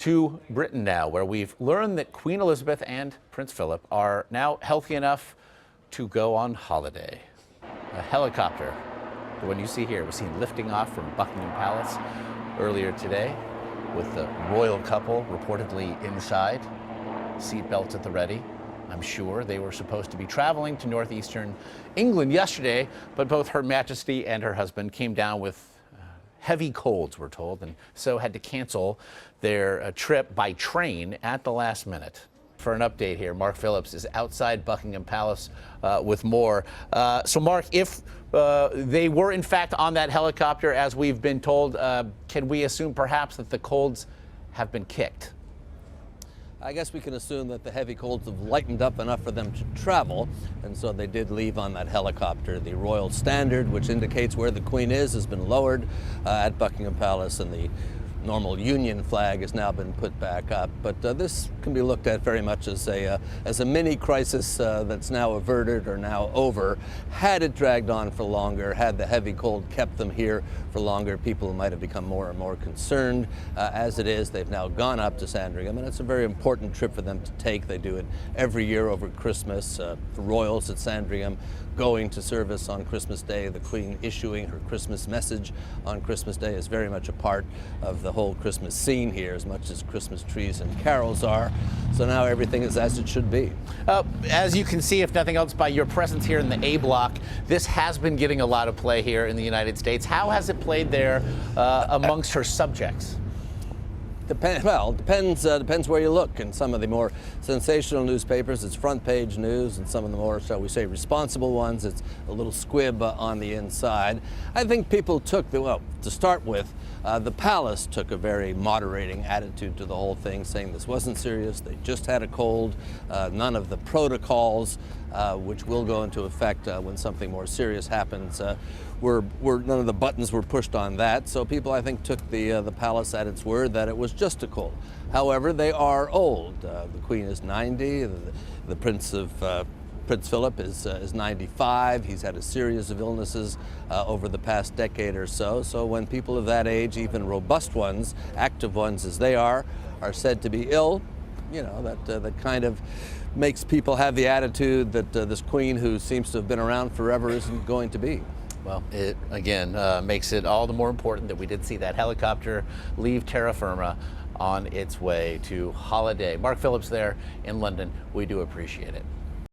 To Britain now, where we've learned that Queen Elizabeth and Prince Philip are now healthy enough to go on holiday. A helicopter, the one you see here, was seen lifting off from Buckingham Palace earlier today with the royal couple reportedly inside, seatbelts at the ready. I'm sure they were supposed to be traveling to northeastern England yesterday, but both Her Majesty and her husband came down with heavy colds, we're told, and so had to cancel their trip by train at the last minute. For an update here, Mark Phillips is outside Buckingham Palace with more. So, Mark, if they were in fact on that helicopter, as we've been told, can we assume perhaps that the colds have been kicked? I guess we can assume that the heavy colds have lightened up enough for them to travel, and so they did leave on that helicopter. The Royal Standard, which indicates where the Queen is, has been lowered at Buckingham Palace, and the normal Union flag has now been put back up. But this can be looked at very much as a mini crisis that's now averted or now over. Had it dragged on for longer, had the heavy cold kept them here for longer, people might have become more and more concerned. As it is, they've now gone up to Sandringham, and it's a very important trip for them to take. They do it every year over Christmas. The royals at Sandringham going to service on Christmas Day. The Queen issuing her Christmas message on Christmas Day is very much a part of the whole Christmas scene here, as much as Christmas trees and carols are. So now everything is as it should be. As you can see, if nothing else, by your presence here in the A block, this has been getting a lot of play here in the United States. How has it played there amongst her subjects? Depends where you look. In some of the more sensational newspapers, it's front page news, and some of the more, shall we say, responsible ones, it's a little squib on the inside. I think people took to start with, the palace took a very moderating attitude to the whole thing, saying this wasn't serious, they just had a cold, none of the protocols which will go into effect when something more serious happens none of the buttons were pushed on that. So people, I think, took the palace at its word that it was just a cold. However, they are old. The Queen is 90. The Prince Philip is 95. He's had a series of illnesses over the past decade or so. So when people of that age, even robust ones, active ones as they are said to be ill, you know, that kind of makes people have the attitude that this Queen, who seems to have been around forever, isn't going to be. Well, it again makes it all the more important that we did see that helicopter leave terra firma on its way to holiday. Mark Phillips there in London. We do appreciate it.